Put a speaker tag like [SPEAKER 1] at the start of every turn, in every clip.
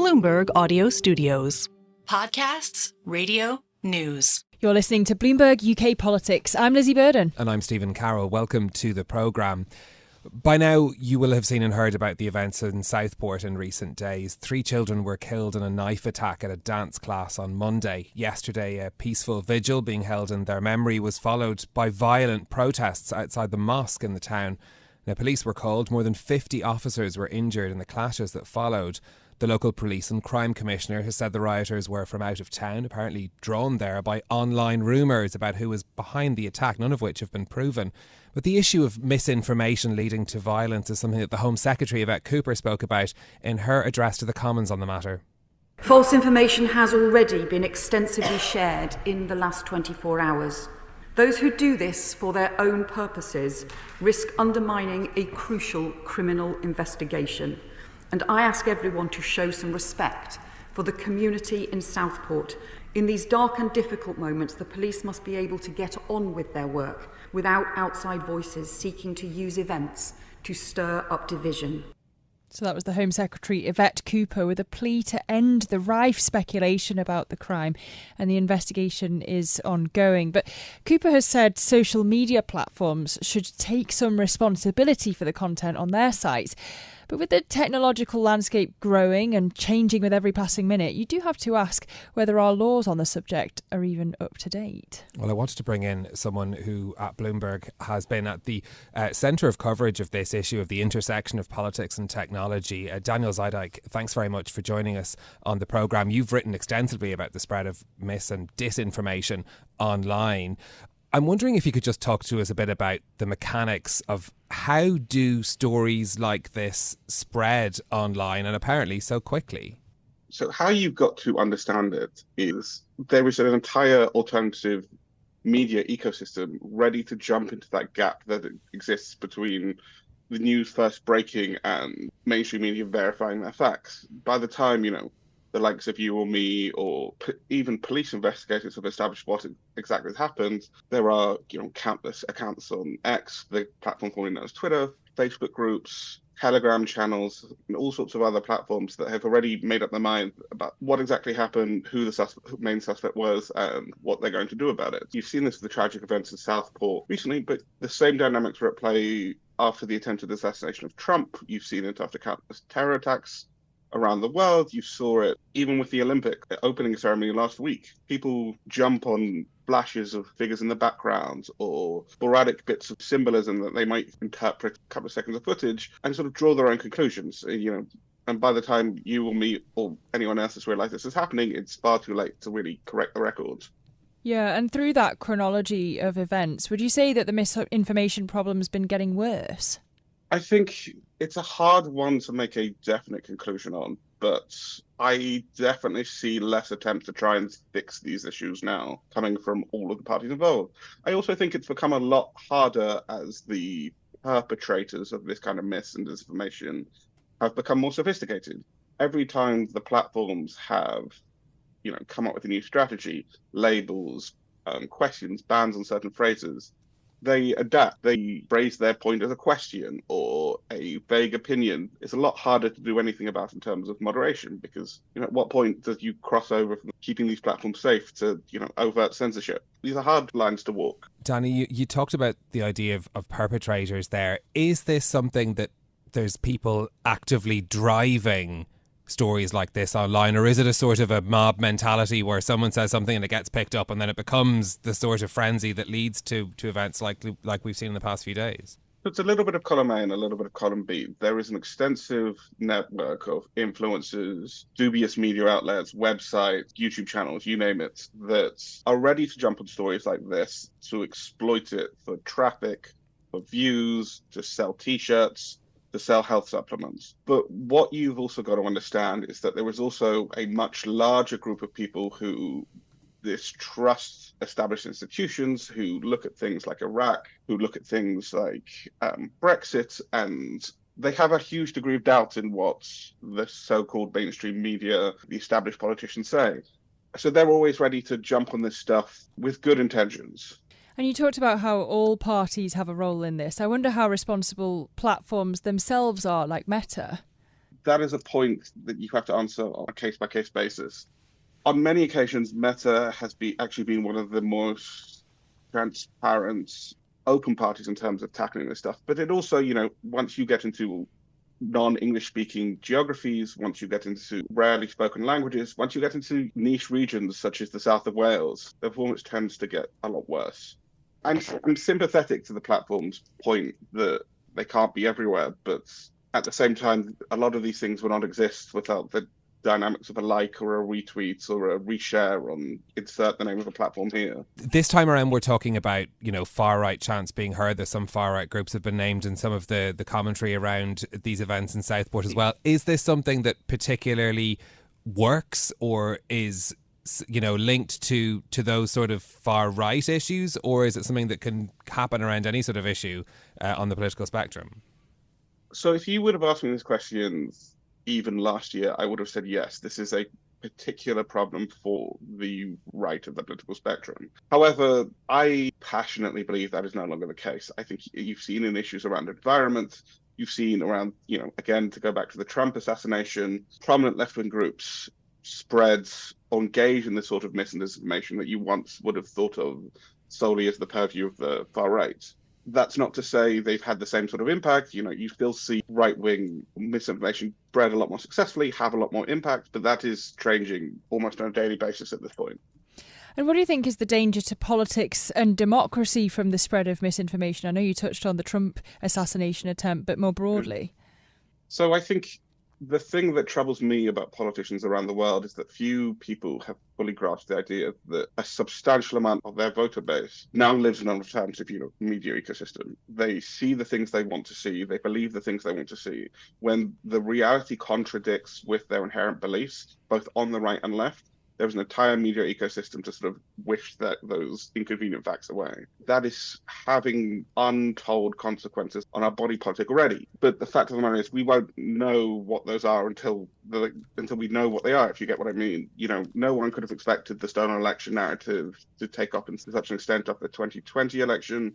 [SPEAKER 1] Bloomberg Audio Studios. Podcasts, radio, news.
[SPEAKER 2] You're listening to Bloomberg UK Politics. I'm Lizzy Burden.
[SPEAKER 3] And I'm Stephen Carroll. Welcome to the programme. By now, you will have seen and heard about the events in Southport in recent days. 3 children were killed in a knife attack at a dance class on Monday. Yesterday, a peaceful vigil being held in their memory was followed by violent protests outside the mosque in the town. Now, police were called. More than 50 officers were injured in the clashes that followed. The local police and crime commissioner has said the rioters were from out of town, apparently drawn there by online rumours about who was behind the attack, none of which have been proven. But the issue of misinformation leading to violence is something that the Home Secretary, Yvette Cooper, spoke about in her address to the Commons on the matter.
[SPEAKER 4] False information has already been extensively shared in the last 24 hours. Those who do this for their own purposes risk undermining a crucial criminal investigation. And I ask everyone to show some respect for the community in Southport. In these dark and difficult moments, the police must be able to get on with their work without outside voices seeking to use events to stir up division.
[SPEAKER 2] So that was the Home Secretary, Yvette Cooper, with a plea to end the rife speculation about the crime, and the investigation is ongoing. But Cooper has said social media platforms should take some responsibility for the content on their sites. But with the technological landscape growing and changing with every passing minute, you do have to ask whether our laws on the subject are even up to date.
[SPEAKER 3] Well, I wanted to bring in someone who at Bloomberg has been at the centre of coverage of this issue of the intersection of politics and technology. Daniel Zydijk, thanks very much for joining us on the programme. You've written extensively about the spread of mis and disinformation online. I'm wondering if you could just talk to us a bit about the mechanics of how do stories like this spread online and apparently so quickly?
[SPEAKER 5] So how you've got to understand it is there is an entire alternative media ecosystem ready to jump into that gap that exists between the news first breaking and mainstream media verifying their facts. By the time, the likes of you or me or even police investigators have established what exactly has happened, there are, countless accounts on X, the platform formerly known as Twitter, Facebook groups, Telegram channels, and all sorts of other platforms that have already made up their mind about what exactly happened, who the main suspect was, and what they're going to do about it. You've seen this with the tragic events in Southport recently, but the same dynamics were at play after the attempted assassination of Trump. You've seen it after countless terror attacks around the world. You saw it even with the Olympic opening ceremony last week. People jump on flashes of figures in the background or sporadic bits of symbolism that they might interpret a couple of seconds of footage and sort of draw their own conclusions. And by the time you or me or anyone else has realised this is happening, it's far too late to really correct the records.
[SPEAKER 2] Yeah, and through that chronology of events, would you say that the misinformation problem has been getting worse?
[SPEAKER 5] I think it's a hard one to make a definite conclusion on, but I definitely see less attempts to try and fix these issues now coming from all of the parties involved. I also think it's become a lot harder as the perpetrators of this kind of mis and disinformation have become more sophisticated. Every time the platforms have, come up with a new strategy, labels, questions, bans on certain phrases, they adapt. They phrase their point as a question or a vague opinion. It's a lot harder to do anything about in terms of moderation because, at what point does you cross over from keeping these platforms safe to, overt censorship? These are hard lines to walk.
[SPEAKER 3] Danny, you talked about the idea of perpetrators there. Is this something that there's people actively driving stories like this online, or is it a sort of a mob mentality where someone says something and it gets picked up and then it becomes the sort of frenzy that leads to events like we've seen in the past few days?
[SPEAKER 5] It's a little bit of column A and a little bit of column B. There is an extensive network of influencers, dubious media outlets, websites, YouTube channels, you name it, that are ready to jump on stories like this to exploit it for traffic, for views, to sell t-shirts, to sell health supplements. But what you've also got to understand is that there is also a much larger group of people who distrust established institutions, who look at things like Iraq, who look at things like Brexit, and they have a huge degree of doubt in what the so-called mainstream media, the established politicians say. So they're always ready to jump on this stuff with good intentions.
[SPEAKER 2] And you talked about how all parties have a role in this. I wonder how responsible platforms themselves are, like Meta.
[SPEAKER 5] that is a point that you have to answer on a case-by-case basis. On many occasions, Meta has actually been one of the most transparent, open parties in terms of tackling this stuff. But it also, once you get into non-English speaking geographies, once you get into rarely spoken languages, once you get into niche regions such as the south of Wales, the performance tends to get a lot worse. I'm sympathetic to the platform's point that they can't be everywhere, but at the same time, a lot of these things would not exist without the dynamics of a like or a retweet or a reshare on insert the name of a platform here.
[SPEAKER 3] This time around, we're talking about, far-right chants being heard. There's some far-right groups have been named in some of the commentary around these events in Southport as well. Is this something that particularly works or is, linked to those sort of far-right issues, or is it something that can happen around any sort of issue on the political spectrum?
[SPEAKER 5] So if you would have asked me this question even last year, I would have said yes, this is a particular problem for the right of the political spectrum. However, I passionately believe that is no longer the case. I think you've seen in issues around environment, you've seen around, again, to go back to the Trump assassination, prominent left-wing groups spread or engage in the sort of misinformation that you once would have thought of solely as the purview of the far right. That's not to say they've had the same sort of impact. You still see right-wing misinformation spread a lot more successfully, have a lot more impact, but that is changing almost on a daily basis at this point.
[SPEAKER 2] And what do you think is the danger to politics and democracy from the spread of misinformation? I know you touched on the Trump assassination attempt, but more broadly.
[SPEAKER 5] So I think the thing that troubles me about politicians around the world is that few people have fully grasped the idea that a substantial amount of their voter base now lives in an alternative, media ecosystem. They see the things they want to see. They believe the things they want to see. When the reality contradicts with their inherent beliefs, both on the right and left, there was an entire media ecosystem to sort of wish those inconvenient facts away. That is having untold consequences on our body politic already. But the fact of the matter is, we won't know what those are until we know what they are, if you get what I mean. No one could have expected the stolen election narrative to take off to such an extent of the 2020 election.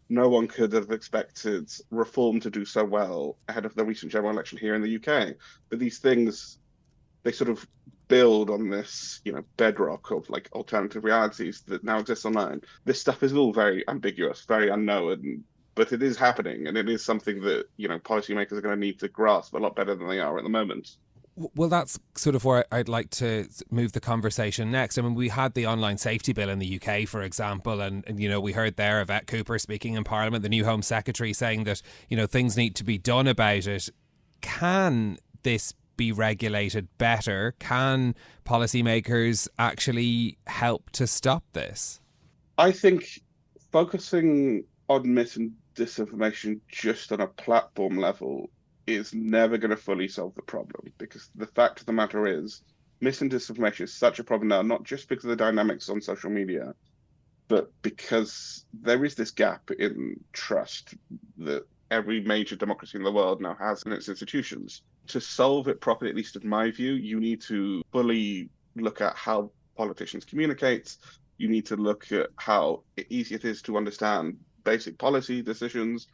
[SPEAKER 5] No one could have expected reform to do so well ahead of the recent general election here in the UK. But these things, they sort of build on this, bedrock of alternative realities that now exist online. This stuff is all very ambiguous, very unknown, but it is happening, and it is something that, policymakers are going to need to grasp a lot better than they are at the moment.
[SPEAKER 3] Well, that's sort of where I'd like to move the conversation next. I mean, we had the online safety bill in the UK, for example, and we heard there Yvette Cooper speaking in Parliament, the new Home Secretary, saying that, things need to be done about it. Can this be regulated better? Can policymakers actually help to stop this?
[SPEAKER 5] I think focusing on mis and disinformation just on a platform level is never going to fully solve the problem, because the fact of the matter is mis and disinformation is such a problem now, not just because of the dynamics on social media, but because there is this gap in trust that every major democracy in the world now has in its institutions. To solve it properly, at least in my view, you need to fully look at how politicians communicate. You need to look at how easy it is to understand basic policy decisions.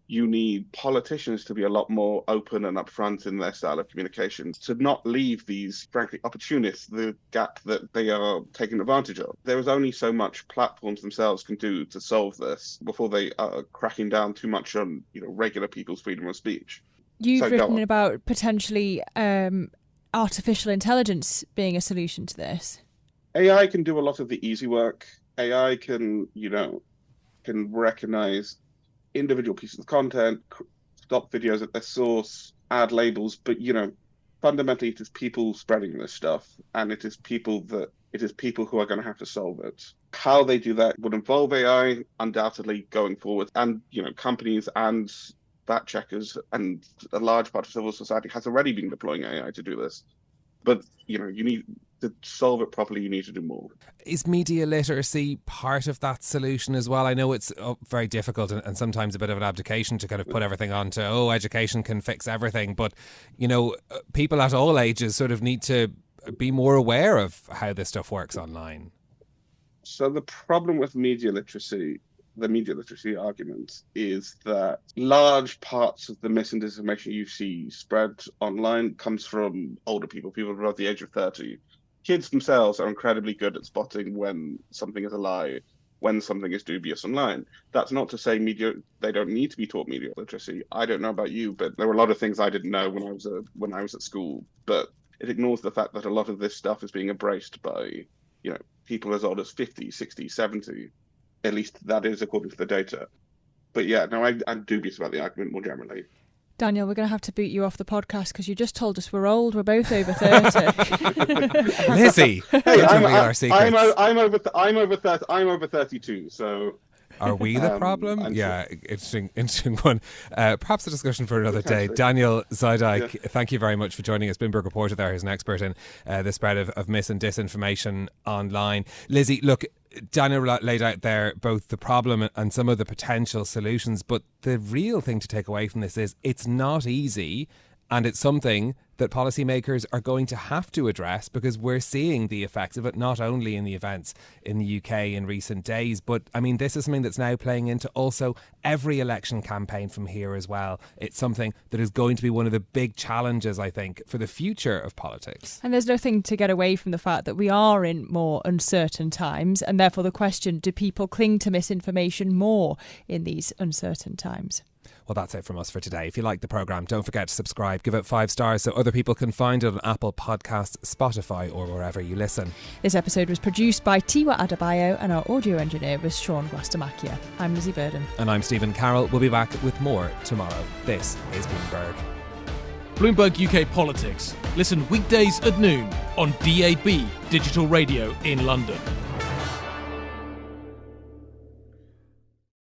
[SPEAKER 5] You need politicians to be a lot more open and upfront in their style of communication, to not leave these, frankly, opportunists the gap that they are taking advantage of. There is only so much platforms themselves can do to solve this before they are cracking down too much on, regular people's freedom of speech.
[SPEAKER 2] You've written about potentially artificial intelligence being a solution to this.
[SPEAKER 5] AI can do a lot of the easy work. AI can recognize individual pieces of content, stop videos at their source, add labels, but fundamentally it is people spreading this stuff, and it is people who are going to have to solve it. How they do that would involve AI undoubtedly going forward, and companies and fact checkers and a large part of civil society has already been deploying AI to do this. But you need to solve it properly, you need to do more.
[SPEAKER 3] Is media literacy part of that solution as well? I know it's very difficult and sometimes a bit of an abdication to kind of put everything on to, education can fix everything. But, people at all ages sort of need to be more aware of how this stuff works online.
[SPEAKER 5] So the problem with media literacy the media literacy argument is that large parts of the mis and disinformation you see spread online comes from older people above the age of 30. Kids themselves are incredibly good at spotting when something is a lie, when something is dubious online. That's not to say they don't need to be taught media literacy. I don't know about you, but there were a lot of things I didn't know when I was at school. But it ignores the fact that a lot of this stuff is being embraced by, people as old as 50, 60, 70. At least that is according to the data. But yeah, no, I'm dubious about the argument more generally.
[SPEAKER 2] Daniel, we're going to have to boot you off the podcast because you just told us we're old. We're both over 30.
[SPEAKER 3] Lizzy,
[SPEAKER 5] hey,
[SPEAKER 3] I'm
[SPEAKER 5] over 32, so...
[SPEAKER 3] Are we the problem? Yeah, interesting one. Perhaps a discussion for another day. Daniel Zajdijk, thank you very much for joining us. Bloomberg reporter there, who's an expert in the spread of mis and disinformation online. Lizzy, look, Daniel laid out there both the problem and some of the potential solutions, but the real thing to take away from this is it's not easy, and it's something that policymakers are going to have to address because we're seeing the effects of it not only in the events in the UK in recent days, but I mean, this is something that's now playing into also every election campaign from here as well. It's something that is going to be one of the big challenges, I think, for the future of politics.
[SPEAKER 2] And there's nothing to get away from the fact that we are in more uncertain times, and therefore the question, do people cling to misinformation more in these uncertain times?
[SPEAKER 3] Well, that's it from us for today. If you like the programme, don't forget to subscribe, give it 5 stars so other people can find it on Apple Podcasts, Spotify or wherever you listen.
[SPEAKER 2] This episode was produced by Tiwa Adebayo and our audio engineer was Sean Gwastamakia. I'm Lizzy Burden.
[SPEAKER 3] And I'm Stephen Carroll. We'll be back with more tomorrow. This is Bloomberg.
[SPEAKER 6] Bloomberg UK Politics. Listen weekdays at noon on DAB Digital Radio in London.